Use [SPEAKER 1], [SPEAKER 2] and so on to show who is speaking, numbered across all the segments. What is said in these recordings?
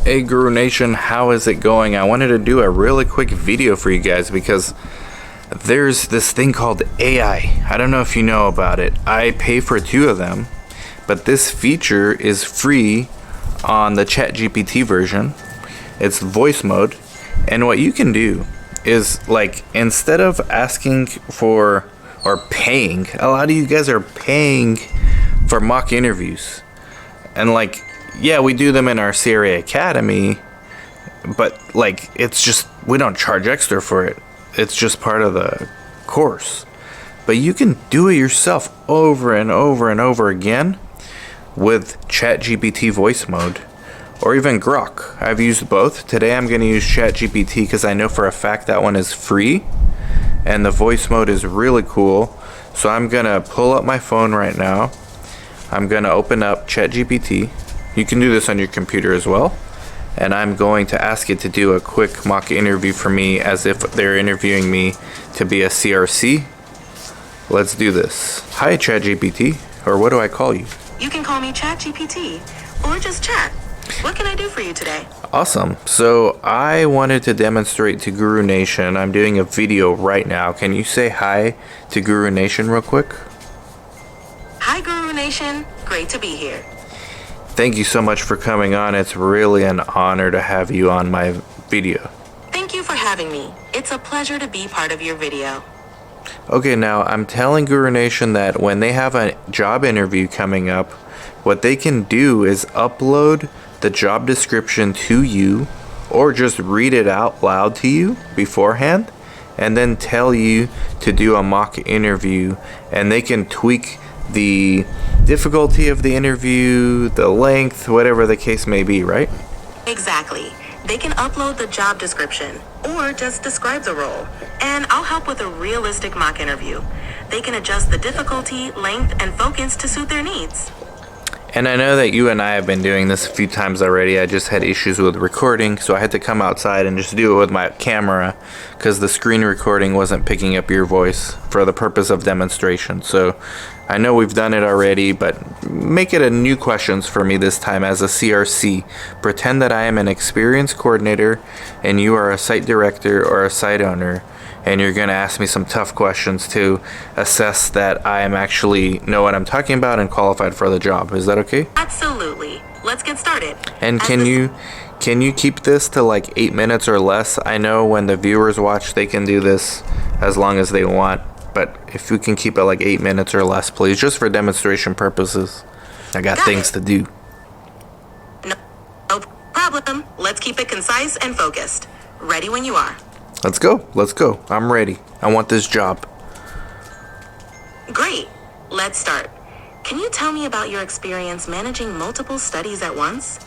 [SPEAKER 1] Hey Guru Nation, how is it going? I wanted to do a really quick video for you guys because there's this thing called AI. I don't know if you know about it. I pay for 2 of them, but this feature is free on the ChatGPT version. It's voice mode, and what you can do is, like, instead of asking for or paying, a lot of you guys are paying for mock interviews, and like, yeah, we do them in our CRA Academy, but like, it's just, we don't charge extra for it. It's just part of the course. But you can do it yourself over and over and over again with ChatGPT voice mode or even Grok. I've used both. Today I'm going to use ChatGPT because I know for a fact that one is free and the voice mode is really cool. So I'm going to pull up my phone right now. I'm going to open up ChatGPT. You can do this on your computer as well. And I'm going to ask it to do a quick mock interview for me as if they're interviewing me to be a CRC. Let's do this. Hi, ChatGPT, or what do I call you?
[SPEAKER 2] You can call me ChatGPT or just chat. What can I do for you today?
[SPEAKER 1] Awesome. So I wanted to demonstrate to Guru Nation. I'm doing a video right now. Can you say hi to Guru Nation real quick?
[SPEAKER 2] Hi, Guru Nation. Great to be here.
[SPEAKER 1] Thank you so much for coming on. It's really an honor to have you on my video.
[SPEAKER 2] Thank you for having me. It's a pleasure to be part of your video.
[SPEAKER 1] Okay, now I'm telling Guru Nation that when they have a job interview coming up, what they can do is upload the job description to you or just read it out loud to you beforehand and then tell you to do a mock interview, and they can tweak the difficulty of the interview, the length, whatever the case may be, right?
[SPEAKER 2] Exactly. They can upload the job description or just describe the role, and I'll help with a realistic mock interview. They can adjust the difficulty, length, and focus to suit their needs.
[SPEAKER 1] And I know that you and I have been doing this a few times already. I just had issues with recording, so I had to come outside and just do it with my camera because the screen recording wasn't picking up your voice for the purpose of demonstration. So I know we've done it already, but make it a new questions for me this time as a CRC. Pretend that I am an experienced coordinator and you are a site director or a site owner, and you're going to ask me some tough questions to assess that I am actually know what I'm talking about and qualified for the job. Is that okay?
[SPEAKER 2] Absolutely. Let's get started.
[SPEAKER 1] And can you keep this to like 8 minutes or less? I know when the viewers watch, they can do this as long as they want, but if you can keep it like 8 minutes or less, please, just for demonstration purposes. I got things to do.
[SPEAKER 2] No problem. Let's keep it concise and focused. Ready when you are.
[SPEAKER 1] Let's go. I'm ready. I want this job.
[SPEAKER 2] Great. Let's start. Can you tell me about your experience managing multiple studies at once?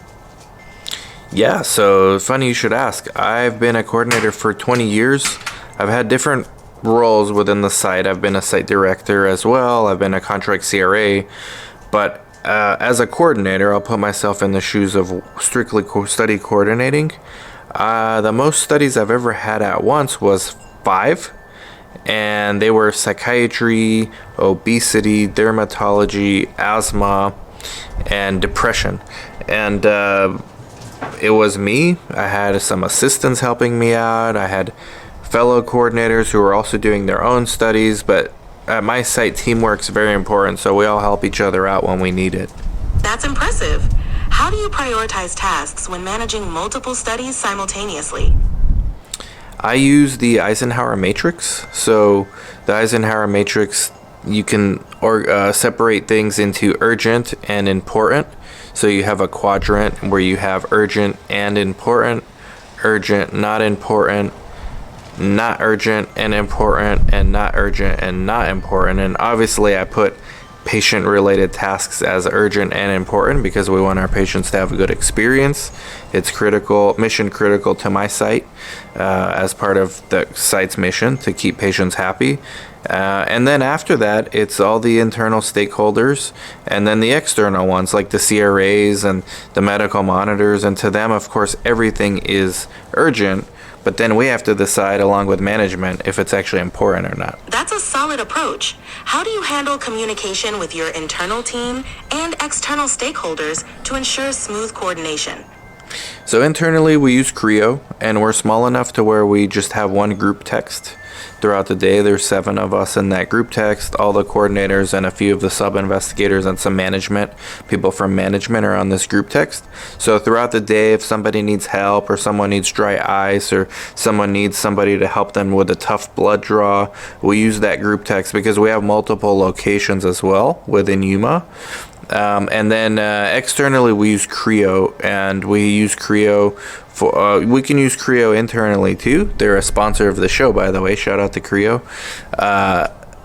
[SPEAKER 1] Yeah, so funny you should ask. I've been a coordinator for 20 years. I've had different roles within the site. I've been a site director as well. I've been a contract CRA. But as a coordinator, I'll put myself in the shoes of strictly study coordinating. The most studies I've ever had at once was 5, and they were psychiatry, obesity, dermatology, asthma, and depression. And it was me. I had some assistants helping me out. I had fellow coordinators who were also doing their own studies, but at my site, teamwork's very important, so we all help each other out when we need it.
[SPEAKER 2] That's impressive. How do you prioritize tasks when managing multiple studies simultaneously?
[SPEAKER 1] I use the Eisenhower matrix. So the Eisenhower matrix, you can separate things into urgent and important. So you have a quadrant where you have urgent and important, urgent, not important, not urgent and important, and not urgent and not important. And obviously I put patient-related tasks as urgent and important because we want our patients to have a good experience. It's critical, mission critical to my site as part of the site's mission to keep patients happy. And then after that, it's all the internal stakeholders and then the external ones like the CRAs and the medical monitors. And to them, of course, everything is urgent. But then we have to decide along with management if it's actually important or not.
[SPEAKER 2] That's a solid approach. How do you handle communication with your internal team and external stakeholders to ensure smooth coordination?
[SPEAKER 1] So internally we use Creo, and we're small enough to where we just have one group text throughout the day. There's 7 of us in that group text. All the coordinators and a few of the sub-investigators and some management, people from management are on this group text. So throughout the day, if somebody needs help or someone needs dry ice or someone needs somebody to help them with a tough blood draw, we use that group text because we have multiple locations as well within Yuma. And then externally we use Creo, and we use Creo for we can use Creo internally too. They're a sponsor of the show, by the way. Shout out to Creo.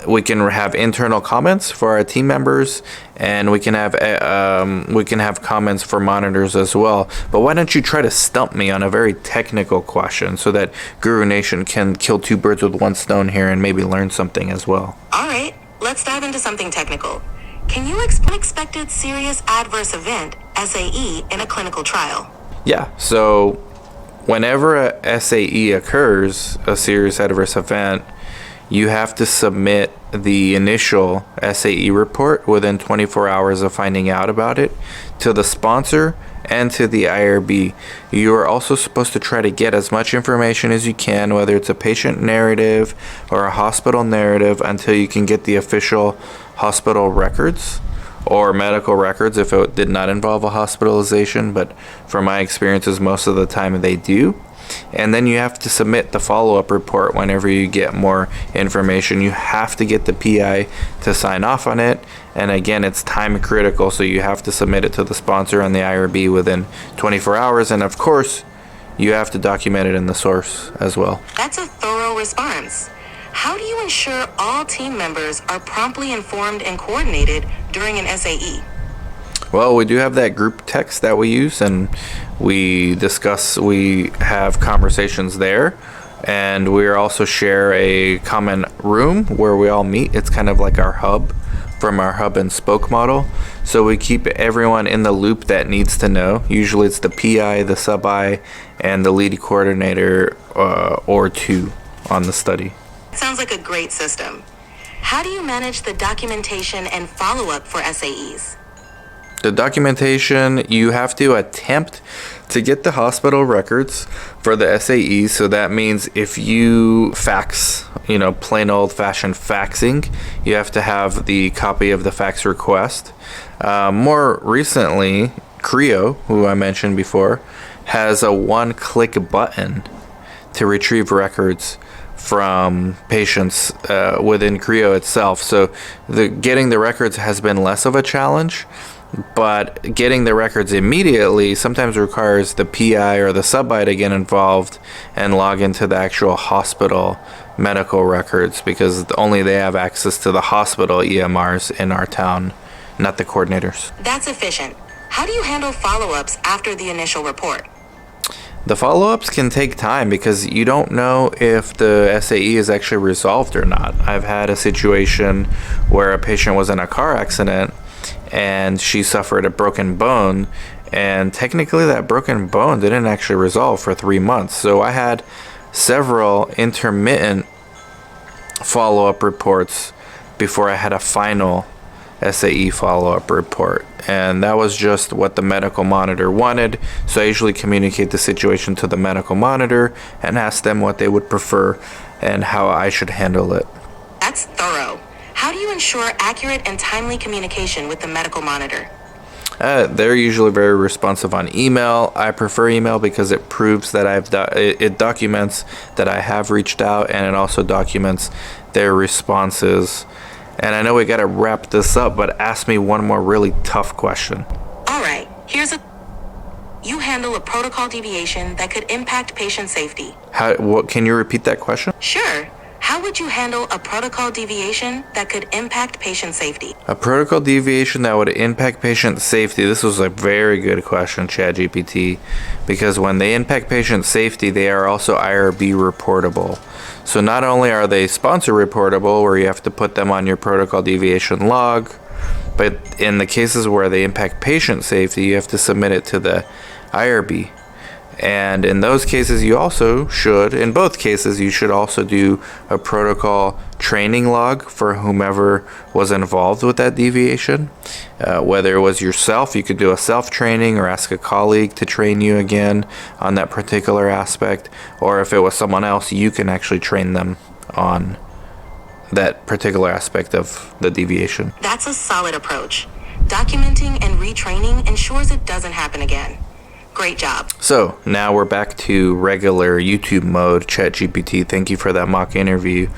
[SPEAKER 1] We can have internal comments for our team members, and we can have comments for monitors as well. But why don't you try to stump me on a very technical question so that Guru Nation can kill 2 birds with 1 stone here and maybe learn something as well?
[SPEAKER 2] All right, let's dive into something technical. Can you explain expected serious adverse event, SAE, in a clinical trial?
[SPEAKER 1] Yeah, so whenever a SAE occurs, a serious adverse event, you have to submit the initial SAE report within 24 hours of finding out about it to the sponsor and to the IRB. You are also supposed to try to get as much information as you can, whether it's a patient narrative or a hospital narrative, until you can get the official hospital records or medical records if it did not involve a hospitalization, but from my experiences, most of the time they do. And then you have to submit the follow-up report whenever you get more information. You have to get the PI to sign off on it. And again, it's time critical, so you have to submit it to the sponsor and the IRB within 24 hours. And of course, you have to document it in the source as well.
[SPEAKER 2] That's a thorough response. How do you ensure all team members are promptly informed and coordinated during an SAE?
[SPEAKER 1] Well, we do have that group text that we use, and we have conversations there, and we also share a common room where we all meet. It's kind of like our hub from our hub and spoke model. So we keep everyone in the loop that needs to know. Usually it's the PI, the sub-I, and the lead coordinator or 2 on the study.
[SPEAKER 2] Sounds like a great system. How do you manage the documentation and follow-up for SAEs?
[SPEAKER 1] The documentation, you have to attempt to get the hospital records for the SAEs. So that means if you fax, plain old-fashioned faxing, you have to have the copy of the fax request. More recently, Creo, who I mentioned before, has a 1-click button to retrieve records from patients within Creo itself. So getting the records has been less of a challenge, but getting the records immediately sometimes requires the PI or the sub-I to get involved and log into the actual hospital medical records, because only they have access to the hospital EMRs in our town, not the coordinators.
[SPEAKER 2] That's efficient. How do you handle follow-ups after the initial report?
[SPEAKER 1] The follow-ups can take time because you don't know if the SAE is actually resolved or not. I've had a situation where a patient was in a car accident and she suffered a broken bone, and technically that broken bone didn't actually resolve for 3 months. So I had several intermittent follow-up reports before I had a final SAE follow-up report, and that was just what the medical monitor wanted. So I usually communicate the situation to the medical monitor and ask them what they would prefer and how I should handle it.
[SPEAKER 2] That's thorough. How do you ensure accurate and timely communication with the medical monitor?
[SPEAKER 1] They're usually very responsive on email. I prefer email because it proves that it documents that I have reached out, and it also documents their responses. And I know we gotta wrap this up, but ask me one more really tough question.
[SPEAKER 2] All right, you handle a protocol deviation that could impact patient safety.
[SPEAKER 1] Can you repeat that question?
[SPEAKER 2] Sure. How would you handle a protocol deviation that could impact patient safety?
[SPEAKER 1] A protocol deviation that would impact patient safety. This was a very good question, ChatGPT, because when they impact patient safety, they are also IRB reportable. So not only are they sponsor reportable, where you have to put them on your protocol deviation log, but in the cases where they impact patient safety, you have to submit it to the IRB. And in those cases, you also should, in both cases, you should also do a protocol training log for whomever was involved with that deviation. Whether it was yourself, you could do a self-training or ask a colleague to train you again on that particular aspect. Or if it was someone else, you can actually train them on that particular aspect of the deviation.
[SPEAKER 2] That's a solid approach. Documenting and retraining ensures it doesn't happen again. Great job.
[SPEAKER 1] So now we're back to regular YouTube mode. ChatGPT, thank you for that mock interview.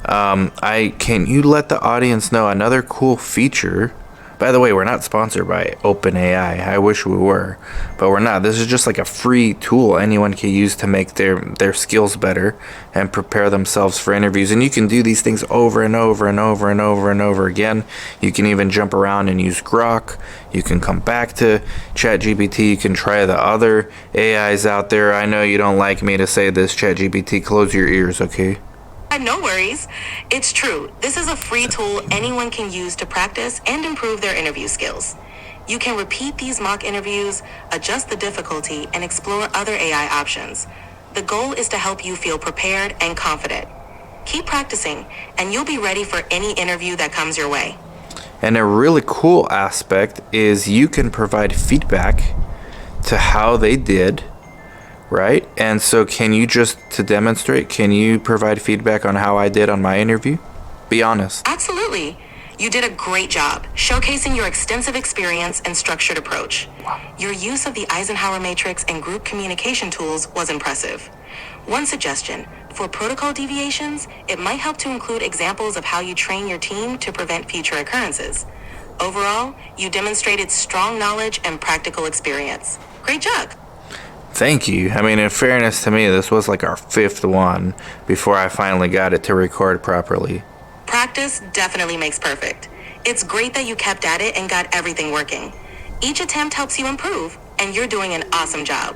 [SPEAKER 1] Can you let the audience know another cool feature? By the way, we're not sponsored by OpenAI. I wish we were, but we're not. This is just like a free tool anyone can use to make their skills better and prepare themselves for interviews. And you can do these things over and over and over and over and over again. You can even jump around and use Grok. You can come back to ChatGPT. You can try the other AIs out there. I know you don't like me to say this, ChatGPT. Close your ears, okay?
[SPEAKER 2] No worries. It's true. This is a free tool anyone can use to practice and improve their interview skills. You can repeat these mock interviews, adjust the difficulty, and explore other AI options. The goal is to help you feel prepared and confident. Keep practicing, and you'll be ready for any interview that comes your way.
[SPEAKER 1] And a really cool aspect is you can provide feedback to how they did, right? And so can you just, to demonstrate, can you provide feedback on how I did on my interview? Be honest.
[SPEAKER 2] Absolutely. You did a great job showcasing your extensive experience and structured approach.
[SPEAKER 1] Wow.
[SPEAKER 2] Your use of the Eisenhower matrix and group communication tools was impressive. One suggestion, for protocol deviations, it might help to include examples of how you train your team to prevent future occurrences. Overall, you demonstrated strong knowledge and practical experience. Great job.
[SPEAKER 1] Thank you. I mean, in fairness to me, this was like our 5th one before I finally got it to record properly.
[SPEAKER 2] Practice definitely makes perfect. It's great that you kept at it and got everything working. Each attempt helps you improve, and you're doing an awesome job.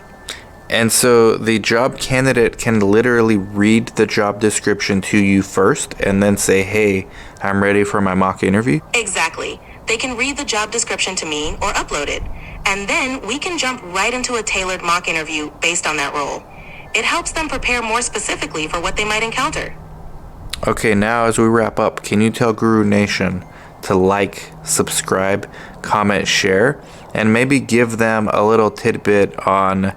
[SPEAKER 1] And so the job candidate can literally read the job description to you first and then say, hey, I'm ready for my mock interview?
[SPEAKER 2] Exactly. They can read the job description to me or upload it. And then we can jump right into a tailored mock interview based on that role. It helps them prepare more specifically for what they might encounter.
[SPEAKER 1] Okay, now as we wrap up, can you tell Guru Nation to like, subscribe, comment, share, and maybe give them a little tidbit on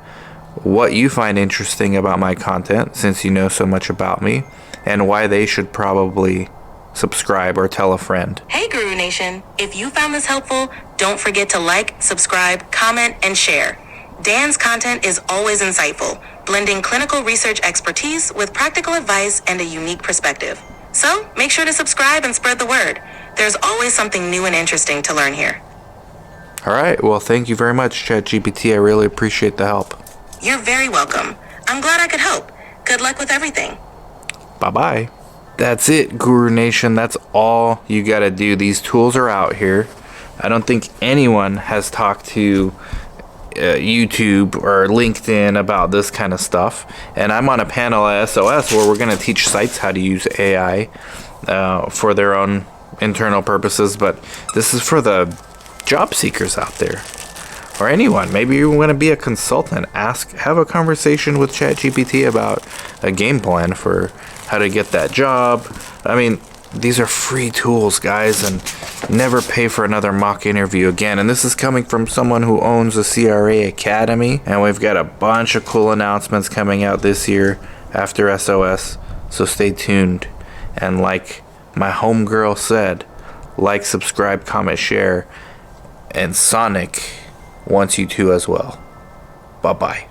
[SPEAKER 1] what you find interesting about my content, since you know so much about me, and why they should probably subscribe or tell a friend.
[SPEAKER 2] Hey Guru Nation, if you found this helpful, don't forget to like, subscribe, comment, and share. Dan's content is always insightful, blending clinical research expertise with practical advice and a unique perspective. So make sure to subscribe and spread the word. There's always something new and interesting to learn here.
[SPEAKER 1] All right, well, thank you very much, ChatGPT. I really appreciate the help.
[SPEAKER 2] You're very welcome. I'm glad I could help. Good luck with everything.
[SPEAKER 1] Bye-bye. That's it, Guru Nation. That's all you gotta do. These tools are out here. I don't think anyone has talked to YouTube or LinkedIn about this kind of stuff. And I'm on a panel at SOS where we're gonna teach sites how to use AI for their own internal purposes. But this is for the job seekers out there. Or anyone. Maybe you want to be a consultant. Have a conversation with ChatGPT about a game plan for how to get that job. I mean, these are free tools, guys, and never pay for another mock interview again. And this is coming from someone who owns a CRA Academy, and we've got a bunch of cool announcements coming out this year after SOS, so stay tuned. And like my homegirl said, like, subscribe, comment, share, and Sonic wants you to as well. Bye-bye.